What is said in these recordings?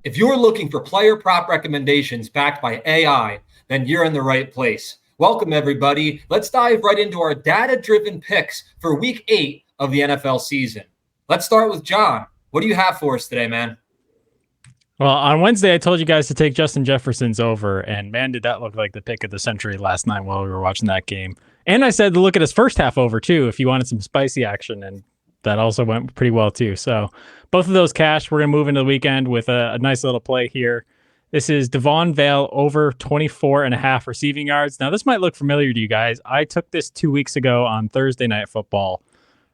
If you're looking for player prop recommendations backed by AI, then you're in the right place. Welcome, everybody. Let's dive right into our data-driven picks for Week 8 of the NFL season. Let's start with John. What do you have for us today, man? Well, on Wednesday, I told you guys to take Justin Jefferson's over, and man, did that look like the pick of the century last night while we were watching that game. And I said to look at his first half over, too, if you wanted some spicy action, and that also went pretty well, too. So both of those cash. We're going to move into the weekend with a nice little play here. This is Devon Vale over 24.5 receiving yards. Now, this might look familiar to you guys. I took this 2 weeks ago on Thursday Night Football.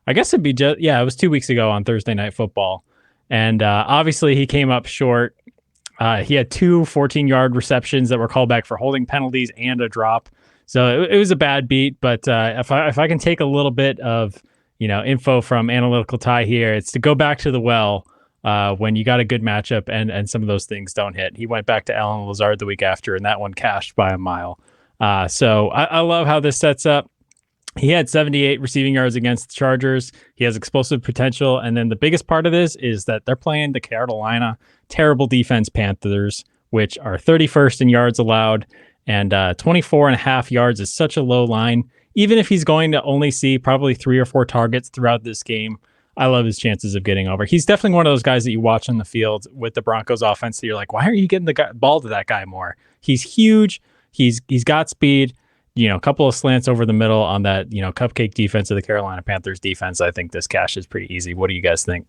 I guess it'd be just, it was 2 weeks ago on Thursday Night Football. And obviously, he came up short. He had two 14-yard receptions that were called back for holding penalties and a drop. So it was a bad beat. But if I can take a little bit of info from Analytical Tie here, it's to go back to the well when you got a good matchup and some of those things don't hit. He went back to Allen Lazard the week after, and that one cashed by a mile. So I love how this sets up. He had 78 receiving yards against the Chargers. He has explosive potential. And then the biggest part of this is that they're playing the Carolina terrible defense Panthers, which are 31st in yards allowed. And 24.5 yards is such a low line. Even if he's going to only see probably 3 or 4 targets throughout this game, I love his chances of getting over. He's definitely one of those guys that you watch on the field with the Broncos offense that you're like, why aren't you getting the ball to that guy more? He's huge. He's got speed. A couple of slants over the middle on that, cupcake defense of the Carolina Panthers defense. I think this cash is pretty easy. What do you guys think?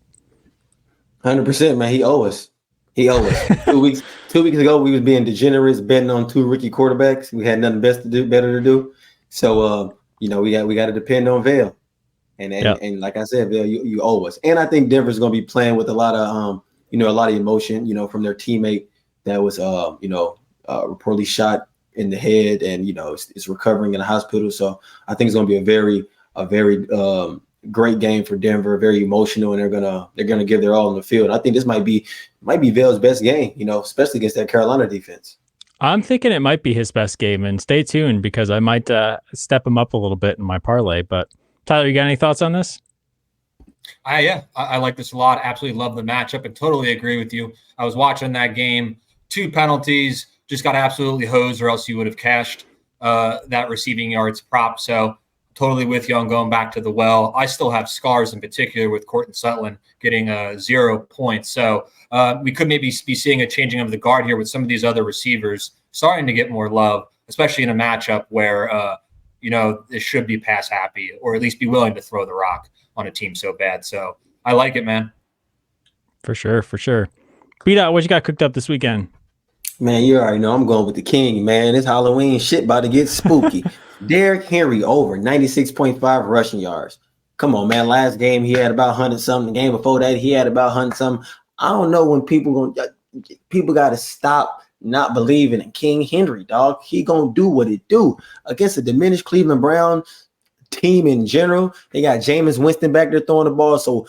100%, man. He owes us. 2 weeks ago, we was being degenerates betting on 2 rookie quarterbacks. We had nothing better to do. So, we got to depend on Vale. And like I said, Vale, you owe us. And I think Denver's going to be playing with a lot of, a lot of emotion, from their teammate that was, reportedly shot in the head, and it's recovering in the hospital. So I think it's going to be a very great game for Denver, very emotional, and they're gonna give their all in the field. I think this might be Vale's best game, especially against that Carolina defense. I'm thinking it might be his best game, and stay tuned because I might step him up a little bit in my parlay. But Tyler, you got any thoughts on this? I like this a lot. Absolutely love the matchup and totally agree with you. I was watching that game, 2 penalties. Just got absolutely hosed, or else you would have cashed that receiving yards prop. So totally with you on going back to the well. I still have scars in particular with Courtland Sutton getting 0 points. So we could maybe be seeing a changing of the guard here with some of these other receivers starting to get more love, especially in a matchup where, it should be pass happy or at least be willing to throw the rock on a team so bad. So I like it, man. For sure. Beat out, what you got cooked up this weekend? Man, you already know I'm going with the king, man. It's Halloween shit about to get spooky. Derrick Henry over 96.5 rushing yards. Come on, man. Last game he had about 100-something. The game before that he had about 100-something. I don't know when people got to stop not believing in King Henry, dog. He gonna do what it do against a diminished Cleveland Brown team in general. They got Jameis Winston back there throwing the ball, so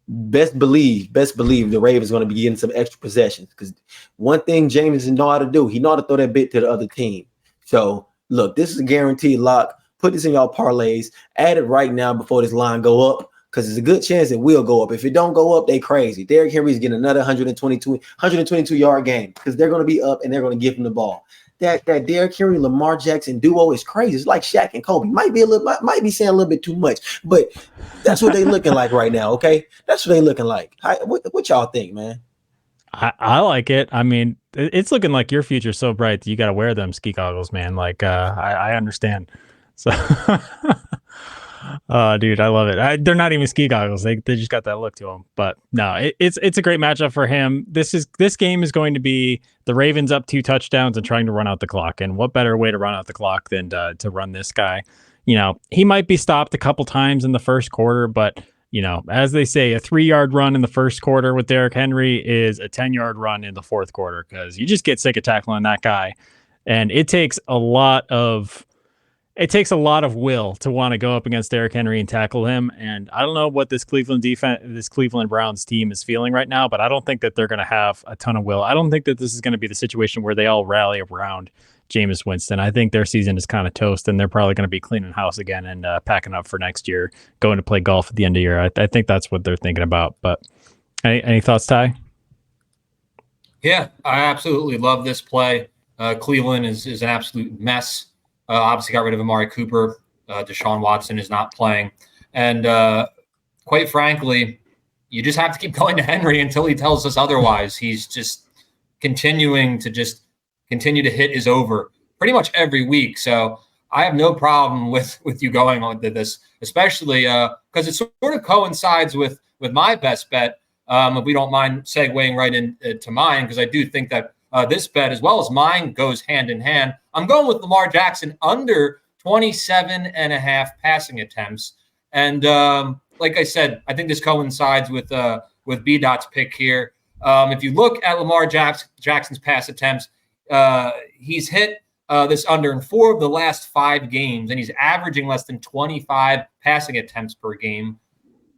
best believe the Ravens going to be getting some extra possessions, because one thing Jameis know how to do, he know how to throw that bit to the other team. So look, this is a guaranteed lock. Put this in y'all parlays. Add it right now before this line go up, because there's a good chance it will go up. If it don't go up, they crazy. Derrick Henry's getting another 122 yard game, because they're going to be up and they're going to give him the ball. That Derrick Henry Lamar Jackson duo is crazy. It's like Shaq and Kobe. Might be saying a little bit too much, but that's what they looking like right now. Okay, that's what they looking like. What y'all think, man? I like it. I mean, it's looking like your future's so bright that you got to wear them ski goggles, man. Like, I understand. So, dude, I love it. They're not even ski goggles. They just got that look to them. But no, it's a great matchup for him. This game is going to be the Ravens up 2 touchdowns and trying to run out the clock. And what better way to run out the clock than to run this guy? He might be stopped a couple times in the first quarter, but as they say, a 3-yard run in the first quarter with Derrick Henry is a 10-yard run in the fourth quarter, because you just get sick of tackling that guy. And it takes a lot of will to want to go up against Derrick Henry and tackle him. And I don't know what this Cleveland Browns team is feeling right now, but I don't think that they're going to have a ton of will. I don't think that this is going to be the situation where they all rally around Jameis Winston. I think their season is kind of toast, and they're probably going to be cleaning house again and packing up for next year, going to play golf at the end of the year. I think that's what they're thinking about. But any thoughts, Ty? Yeah, I absolutely love this play. Cleveland is an absolute mess. Obviously got rid of Amari Cooper. Deshaun Watson is not playing. And quite frankly, you just have to keep going to Henry until he tells us otherwise. He's just continuing to hit his over pretty much every week. So I have no problem with you going on to this, especially because it sort of coincides with my best bet. If we don't mind segueing right into mine, because I do think that this bet, as well as mine, goes hand in hand. I'm going with Lamar Jackson under 27 and a half passing attempts. And like I said, I think this coincides with B-Dot's pick here. If you look at Lamar Jackson's pass attempts, he's hit this under in 4 of the last 5 games, and he's averaging less than 25 passing attempts per game,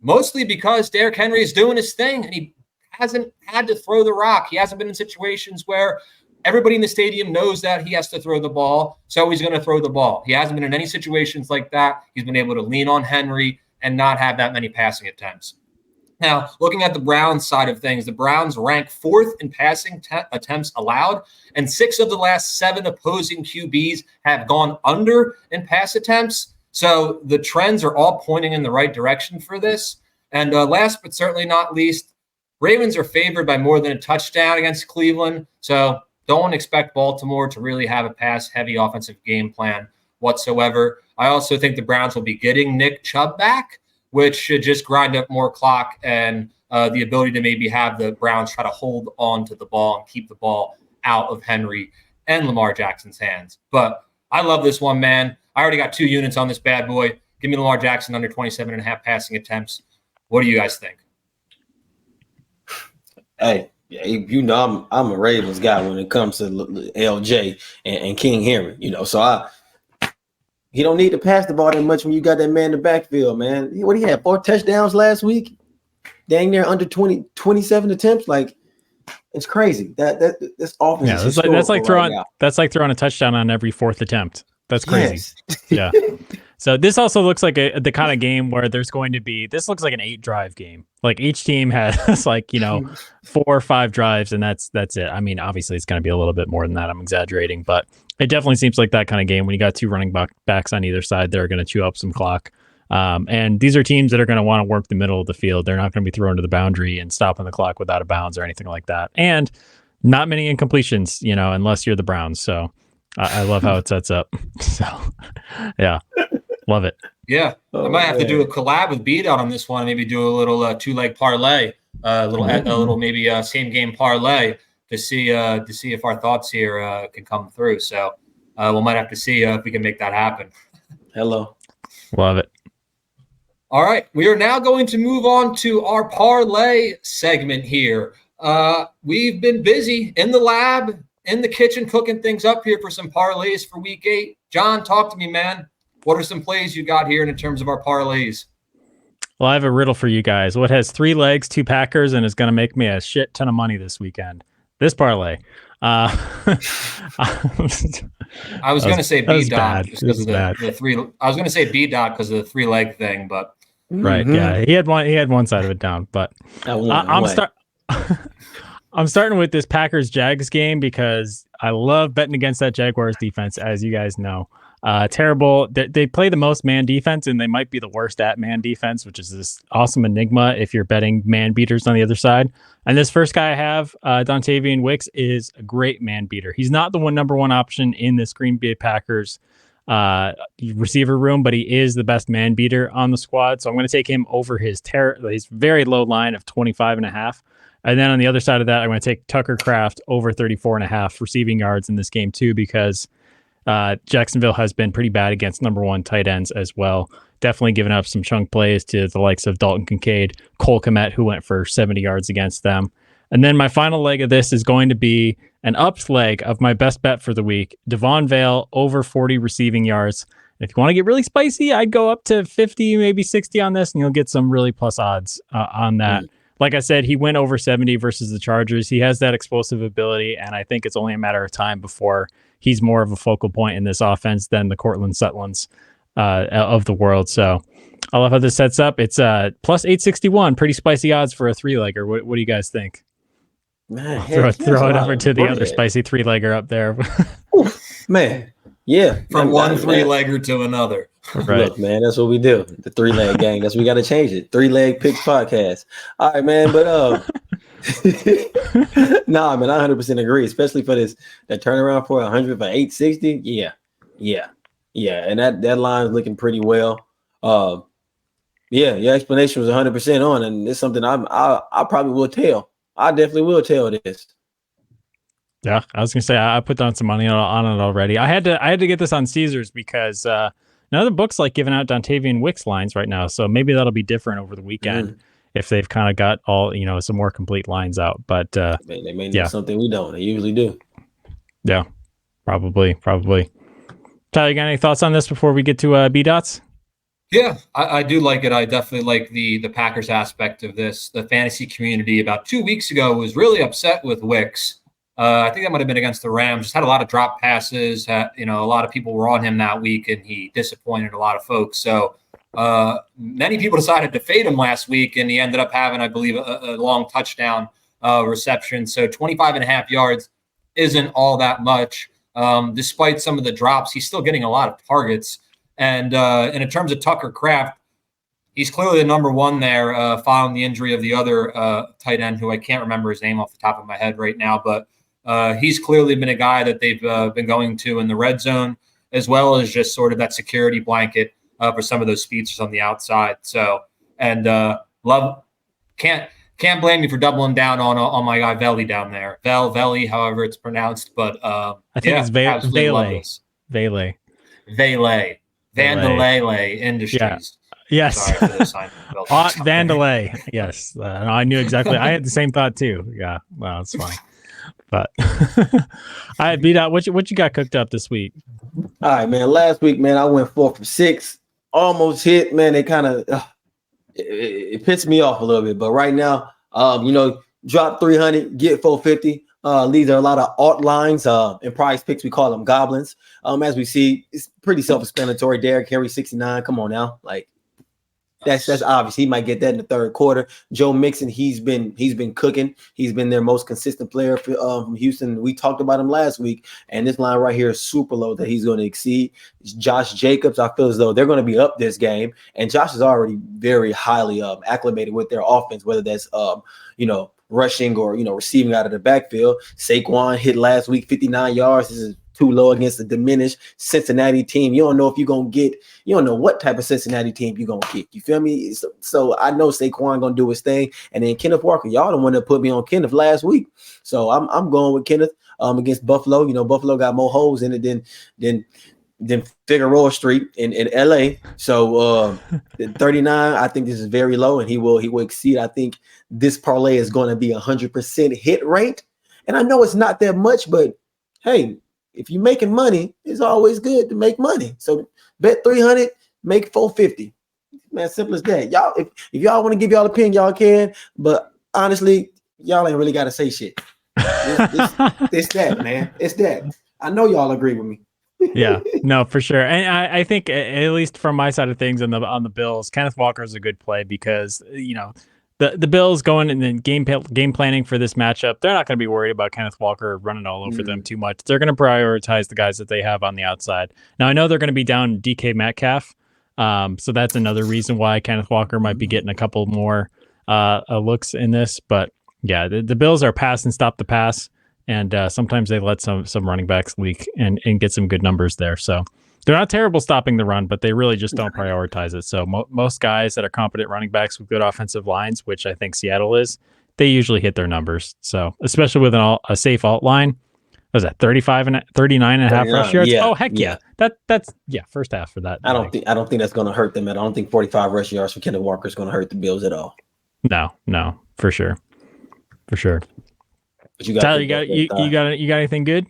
mostly because Derrick Henry is doing his thing, and he hasn't had to throw the rock. He hasn't been in situations where everybody in the stadium knows that he has to throw the ball, so he's going to throw the ball. He hasn't been in any situations like that. He's been able to lean on Henry and not have that many passing attempts. Now, looking at the Browns side of things, the Browns rank 4th in passing attempts allowed, and 6 of the last 7 opposing QBs have gone under in pass attempts. So the trends are all pointing in the right direction for this. And last but certainly not least, Ravens are favored by more than a touchdown against Cleveland. So don't expect Baltimore to really have a pass-heavy offensive game plan whatsoever. I also think the Browns will be getting Nick Chubb back, which should just grind up more clock and the ability to maybe have the Browns try to hold on to the ball and keep the ball out of Henry and Lamar Jackson's hands. But I love this one, man. I already got 2 units on this bad boy. Give me Lamar Jackson under 27 and a half passing attempts. What do you guys think? Hey, you know I'm a Ravens guy when it comes to LJ and King Henry. You know, so he don't need to pass the ball that much when you got that man in the backfield, man. What he had 4 touchdowns last week, dang near under 27 attempts. Like, it's crazy. This offense. Yeah, is that's like throwing right that's like throwing a touchdown on every 4th attempt. That's crazy. Yes. Yeah. So this also looks like the kind of game where there's going to be, this looks like an 8-drive game. Like each team has like, 4 or 5 drives, and that's it. I mean, obviously it's going to be a little bit more than that. I'm exaggerating, but it definitely seems like that kind of game when you got 2 running backs on either side, they're going to chew up some clock. And these are teams that are going to want to work the middle of the field. They're not going to be thrown to the boundary and stopping the clock without a bounds or anything like that. And not many incompletions, unless you're the Browns. So I love how it sets up. So yeah, love it. Yeah, I might have to do a collab with B-Dot on this one. Maybe do a little 2-leg parlay, a little maybe same game parlay to see if our thoughts here can come through. So we might have to see if we can make that happen. Hello, love it. All right, we are now going to move on to our parlay segment here. We've been busy in the lab, in the kitchen, cooking things up here for some parlays for week 8. John, talk to me, man. What are some plays you got here in terms of our parlays? Well, I have a riddle for you guys. What has 3 legs, 2 Packers, and is going to make me a shit ton of money this weekend? This parlay. I was going to say B-Dot just because of the 3. I was going to say B-Dot because of the 3-leg thing, but right, yeah, he had one side of it down, but I'm starting with this Packers Jags game because I love betting against that Jaguars defense, as you guys know. Terrible. They play the most man defense, and they might be the worst at man defense, which is this awesome enigma if you're betting man beaters on the other side. And this first guy I have, Dontavian Wicks, is a great man beater. He's not the number one option in this Green Bay Packers receiver room, but he is the best man beater on the squad. So I'm going to take him over his very low line of 25.5. And then on the other side of that, I'm going to take Tucker Kraft over 34.5 receiving yards in this game too, because Jacksonville has been pretty bad against number 1 tight ends as well. Definitely giving up some chunk plays to the likes of Dalton Kincaid, Cole Kmet, who went for 70 yards against them. And then my final leg of this is going to be an ups leg of my best bet for the week, Devon Vale over 40 receiving yards. If you want to get really spicy, I'd go up to 50, maybe 60 on this, and you'll get some really plus odds on that. Like I said, he went over 70 versus the Chargers. He has that explosive ability, and I think it's only a matter of time before he's more of a focal point in this offense than the Cortland Sutton's of the world. So I love how this sets up. It's plus 861, pretty spicy odds for a 3-legger. What do you guys think? Man, Throw heck, that's a it lot over of to the other bread. spicy 3-legger up there. Oof, man, yeah. From one 3-legger to another. Right. Look, man, that's what we do. The 3-leg gang. That's what we got to change it. 3-leg picks podcast. All right, man. But nah, man, I 100% agree. Especially for that turnaround for 100 for 860. Yeah. And that line is looking pretty well. Yeah, your explanation was 100% on, and it's something I probably will tell. I definitely will tell this. Yeah, I was gonna say I put down some money on it already. I had to get this on Caesars because none of the books like giving out Dontavian Wicks lines right now, so maybe that'll be different over the weekend if they've kind of got all some more complete lines out. But they may know something we don't. They usually do. Yeah, probably. Tyler, you got any thoughts on this before we get to B dots? Yeah, I do like it. I definitely like the Packers aspect of this. The fantasy community about 2 weeks ago was really upset with Wicks. I think that might have been against the Rams. Just had a lot of drop passes. A lot of people were on him that week, and he disappointed a lot of folks. So many people decided to fade him last week, and he ended up having, I believe, a long touchdown reception. So 25.5 yards isn't all that much. Despite some of the drops, he's still getting a lot of targets. And in terms of Tucker Kraft, he's clearly the number one there, following the injury of the other tight end, who I can't remember his name off the top of my head right now. But he's clearly been a guy that they've been going to in the red zone, as well as just sort of that security blanket for some of those features on the outside. So, and can't blame me for doubling down on my guy Veli down there. Veli, however it's pronounced. But I think it's Vele. Vandelele Industries. Yeah. Yes. Sorry for this. Vandelay. Yes. I knew exactly. I had the same thought too. Yeah. Wow, that's funny. But I beat out. What you got cooked up this week? All right, man. Last week, man, I went 4 for 6. Almost hit, man. They kind of it pissed me off a little bit. But right now, drop 300, get 450. These are a lot of alt lines. In prize picks, we call them goblins. As we see, it's pretty self-explanatory. Derrick Henry 69. Come on now, like that's obvious. He might get that in the third quarter. Joe Mixon, he's been cooking. He's been their most consistent player from Houston. We talked about him last week, and this line right here is super low that he's going to exceed. Josh Jacobs, I feel as though they're going to be up this game, and Josh is already very highly acclimated with their offense, whether that's rushing or receiving out of the backfield. Saquon hit last week 59 yards. This is too low against the diminished Cincinnati team. You don't know what type of Cincinnati team you're gonna get. You feel me? So I know Saquon gonna do his thing. And then Kenneth Walker, y'all don't want to put me on Kenneth last week. So I'm going with Kenneth against Buffalo. Buffalo got more holes in it than Figueroa Street in LA. So 39, I think this is very low, and he will exceed. I think this parlay is going to be 100% hit rate. And I know it's not that much, but hey, if you're making money, it's always good to make money. So bet 300, make 450. Man, simple as that. Y'all, if y'all want to give y'all opinion, y'all can. But honestly, y'all ain't really got to say shit. It's that, man. It's that. I know y'all agree with me. Yeah, no, for sure. And I think at least from my side of things on the Bills, Kenneth Walker is a good play because the Bills going and then game planning for this matchup, they're not going to be worried about Kenneth Walker running all over them too much. They're going to prioritize the guys that they have on the outside. Now I know they're going to be down DK Metcalf, so that's another reason why Kenneth Walker might be getting a couple more looks in this. But yeah, the Bills are pass and stop the pass. And sometimes they let some running backs leak and get some good numbers there. So they're not terrible stopping the run, but they really just don't prioritize it. So most guys that are competent running backs with good offensive lines, which I think Seattle is, they usually hit their numbers. So especially with a safe alt line, what was that 39 and a half rush yards? Yeah, oh heck yeah. That's first half for that. I don't think that's going to hurt them at all. I don't think 45 rush yards for Kenneth Walker is going to hurt the Bills at all. No, for sure. Tyler, you got anything good?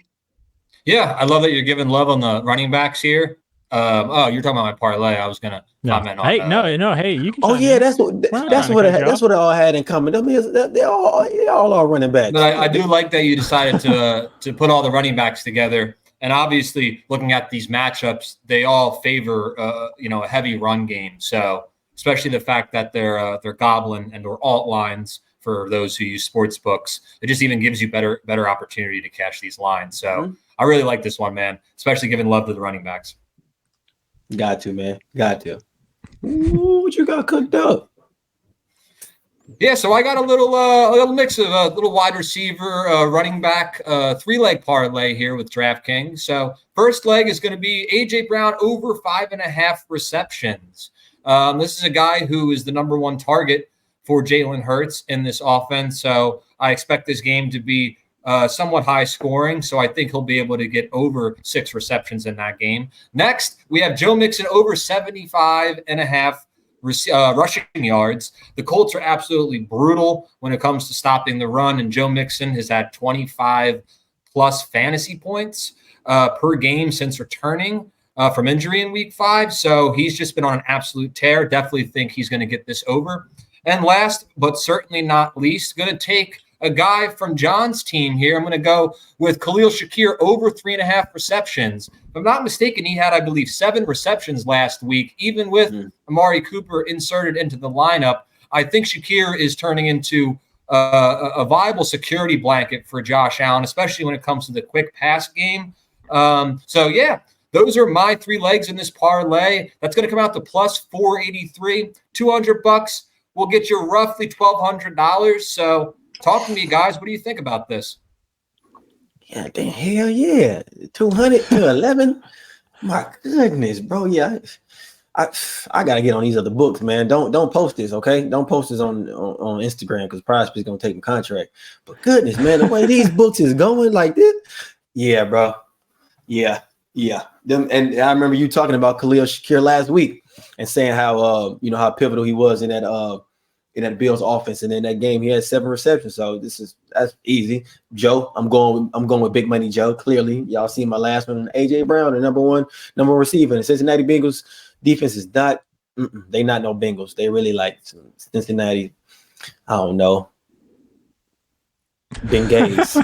Yeah, I love that you're giving love on the running backs here. You're talking about my parlay. I was gonna comment on. Hey, you can. Oh yeah, that's what I all had in common. I mean, they all are running backs. But I do like that you decided to put all the running backs together. And obviously, looking at these matchups, they all favor a heavy run game. So especially the fact that they're goblin and or alt lines for those who use sports books. It just even gives you better opportunity to cash these lines. So I really like this one, man, especially giving love to the running backs. Got to, man. Got to. Ooh, what you got cooked up? Yeah, so I got a little mix of a little wide receiver, running back, 3-leg parlay here with DraftKings. So first leg is going to be AJ Brown over 5.5 receptions. This is a guy who is the number one target for Jalen Hurts in this offense. So I expect this game to be somewhat high scoring. So I think he'll be able to get over 6 receptions in that game. Next, we have Joe Mixon over 75.5 rushing yards. The Colts are absolutely brutal when it comes to stopping the run, and Joe Mixon has had 25 plus fantasy points per game since returning from injury in week 5. So he's just been on an absolute tear. Definitely think he's going to get this over. And last, but certainly not least, going to take a guy from John's team here. I'm going to go with Khalil Shakir over 3.5 receptions. If I'm not mistaken, he had, I believe, 7 receptions last week, even with Amari Cooper inserted into the lineup. I think Shakir is turning into a viable security blanket for Josh Allen, especially when it comes to the quick pass game. So, yeah, those are my 3 legs in this parlay. That's going to come out to plus 483, $200. We'll get you roughly $1,200. So, talk to me, guys. What do you think about this? Yeah, damn, hell yeah. 200 to 11. My goodness, bro. Yeah. I gotta get on these other books, man. Don't post this, okay? Don't post this on Instagram because Prize is gonna take my contract. But goodness, man, the way these books is going like this. Yeah, bro. Yeah. And I remember you talking about Khalil Shakir last week and saying how how pivotal he was in that Bills offense, and in that game he had 7 receptions. So that's easy. Joe, I'm going with big money Joe. Clearly, y'all see my last one, AJ Brown, the number one receiver. And the Cincinnati Bengals defense is not. They not no Bengals. They really like Cincinnati. I don't know. Bengals.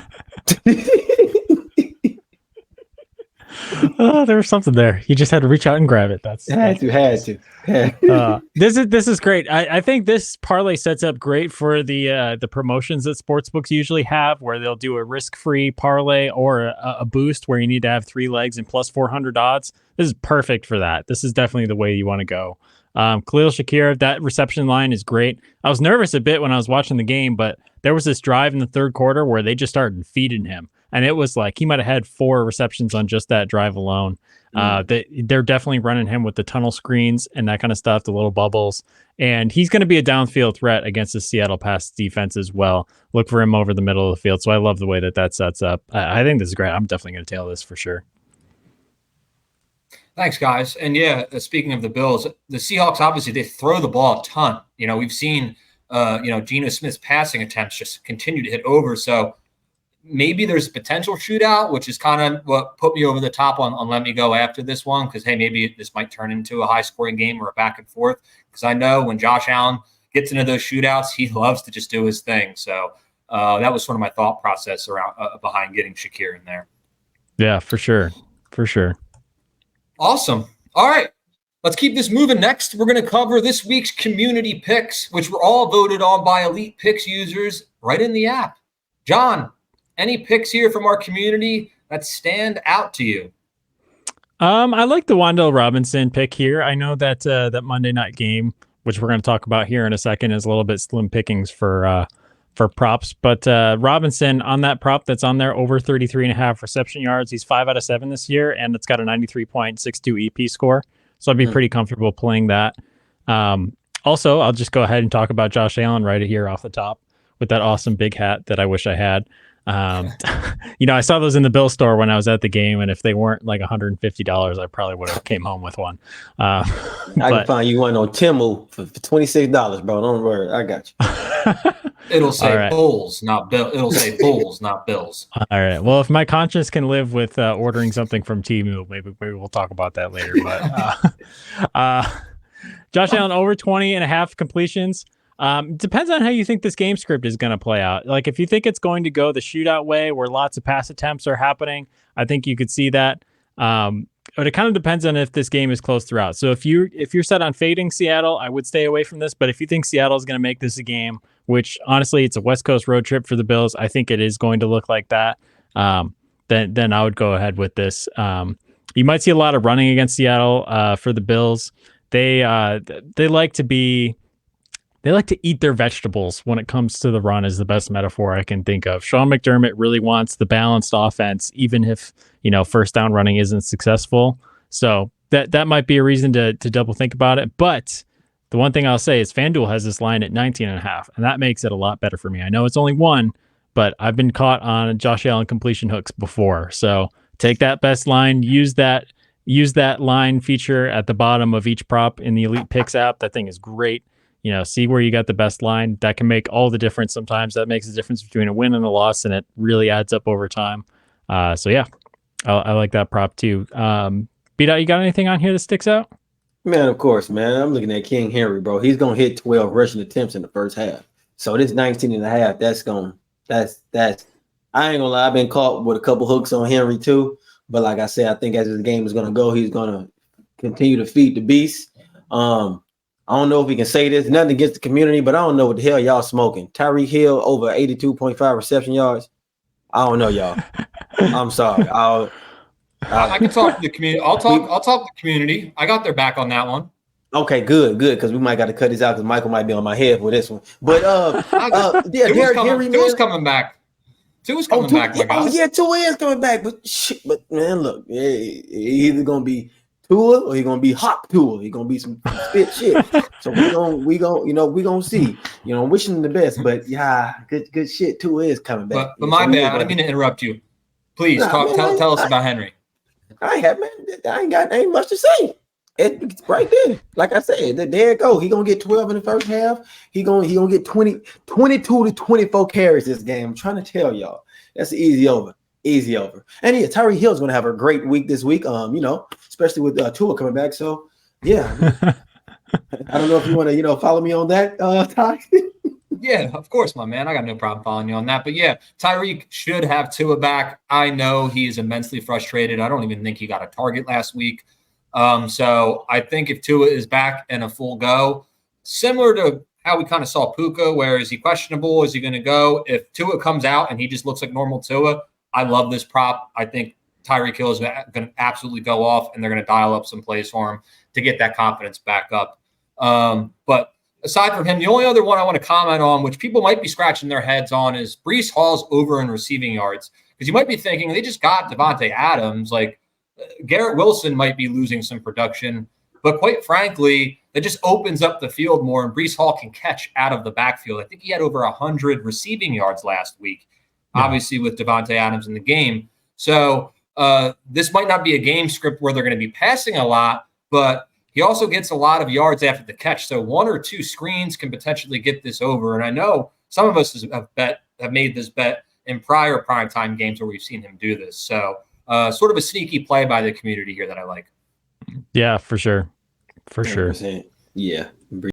Oh, there was something there. You just had to reach out and grab it. Had to. This is great. I think this parlay sets up great for the promotions that sportsbooks usually have, where they'll do a risk-free parlay or a boost where you need to have 3 legs and plus 400 odds. This is perfect for that. This is definitely the way you want to go. Khalil Shakir, that reception line is great. I was nervous a bit when I was watching the game, but there was this drive in the third quarter where they just started feeding him. And it was like he might have had 4 receptions on just that drive alone. They're definitely running him with the tunnel screens and that kind of stuff, the little bubbles. And he's going to be a downfield threat against the Seattle pass defense as well. Look for him over the middle of the field. So I love the way that sets up. I think this is great. I'm definitely going to tail this for sure. Thanks, guys. And yeah, speaking of the Bills, the Seahawks, obviously, they throw the ball a ton. We've seen, Geno Smith's passing attempts just continue to hit over. So maybe there's a potential shootout, which is kind of what put me over the top on let me go after this one. Because, hey, maybe this might turn into a high-scoring game or a back and forth. Because I know when Josh Allen gets into those shootouts, he loves to just do his thing. So that was sort of my thought process around behind getting Shakir in there. Yeah, for sure. Awesome. All right. Let's keep this moving. Next, we're going to cover this week's community picks, which were all voted on by Elite Picks users right in the app. John, any picks here from our community that stand out to you? I like the Wan'Dale Robinson pick here. I know that that Monday night game, which we're going to talk about here in a second, is a little bit slim pickings for props. But Robinson on that prop that's on there, over 33.5 reception yards. He's 5 out of 7 this year, and it's got a 93.62 EP score. So I'd be pretty comfortable playing that. Also, I'll just go ahead and talk about Josh Allen right here off the top with that awesome big hat that I wish I had. I saw those in the Bill store when I was at the game, and if they weren't like $150, I probably would have came home with one. I can find you one on Temu for $26, bro. Don't worry, I got you. It'll say Bulls, not Bill. It'll say Bulls, not Bills. All right. Well, if my conscience can live with ordering something from Temu, maybe we'll talk about that later. But Josh Allen over 20.5 completions. Depends on how you think this game script is going to play out. Like if you think it's going to go the shootout way where lots of pass attempts are happening, I think you could see that. But it kind of depends on if this game is close throughout. So if you're set on fading Seattle, I would stay away from this. But if you think Seattle is going to make this a game which honestly, it's a West Coast road trip for the Bills. I think it is going to look like that. Then I would go ahead with this. You might see a lot of running against Seattle for the Bills. They like to eat their vegetables when it comes to the run is the best metaphor I can think of. Sean McDermott really wants the balanced offense, even if, first down running isn't successful. So that might be a reason to double think about it. But the one thing I'll say is FanDuel has this line at 19.5, and that makes it a lot better for me. I know it's only one, but I've been caught on Josh Allen completion hooks before. So take that best line, use that line feature at the bottom of each prop in the Elite Picks app. That thing is great. See where you got the best line. That can make all the difference. Sometimes that makes the difference between a win and a loss, and it really adds up over time. So yeah, I like that prop too. B-Dot, you got anything on here that sticks out? Man, of course, man. I'm looking at King Henry, bro. He's going to hit 12 rushing attempts in the first half. So this 19.5, that's I ain't gonna lie. I've been caught with a couple hooks on Henry too. But like I said, I think as the game is going to go, he's going to continue to feed the beast. I don't know if we can say this, nothing against the community, but I don't know what the hell y'all smoking. Tyreek Hill over 82.5 reception yards. I don't know, y'all. I'm sorry. I can talk to the community. I'll talk to the community. I got their back on that one. Okay, good, because we might got to cut this out because Michael might be on my head for this one. But Derrick Henry, Tua's coming back. Tua's coming back, my guy. Oh yeah, Tua is coming back. But man, look, he either gonna be Tua or he gonna be hot Tua. He gonna be some spit shit. So we gonna see. Wishing him the best. But yeah, good shit. Tua is coming back. But my bad. I didn't mean to interrupt you. Please tell us about Henry. I ain't much to say. It's right there. Like I said, there it go. He gonna get 12 in the first half. He gonna get 22 to 24 carries this game. I'm trying to tell y'all. That's easy over. And yeah, Tyreek Hill's gonna have a great week this week. Especially with Tua coming back. So yeah. I don't know if you want to, follow me on that, Ty. Yeah, of course, my man. I got no problem following you on that. But yeah, Tyreek should have Tua back. I know he is immensely frustrated. I don't even think he got a target last week. So I think if Tua is back and a full go, similar to how we kind of saw Puka, where is he questionable? Is he going to go? If Tua comes out and he just looks like normal Tua, I love this prop. I think Tyreek Hill is going to absolutely go off, and they're going to dial up some plays for him to get that confidence back up. But aside from him, the only other one I want to comment on, which people might be scratching their heads on, is Breece Hall's over in receiving yards. Because you might be thinking, they just got Devontae Adams. Like, Garrett Wilson might be losing some production. But quite frankly, that just opens up the field more, and Breece Hall can catch out of the backfield. I think he had over 100 receiving yards last week, obviously with Devontae Adams in the game. So this might not be a game script where they're going to be passing a lot, but he also gets a lot of yards after the catch. So one or two screens can potentially get this over. And I know some of us have made this bet in prior primetime games where we've seen him do this. So sort of a sneaky play by the community here that I like. Yeah, for sure. For 100%. sure. Yeah.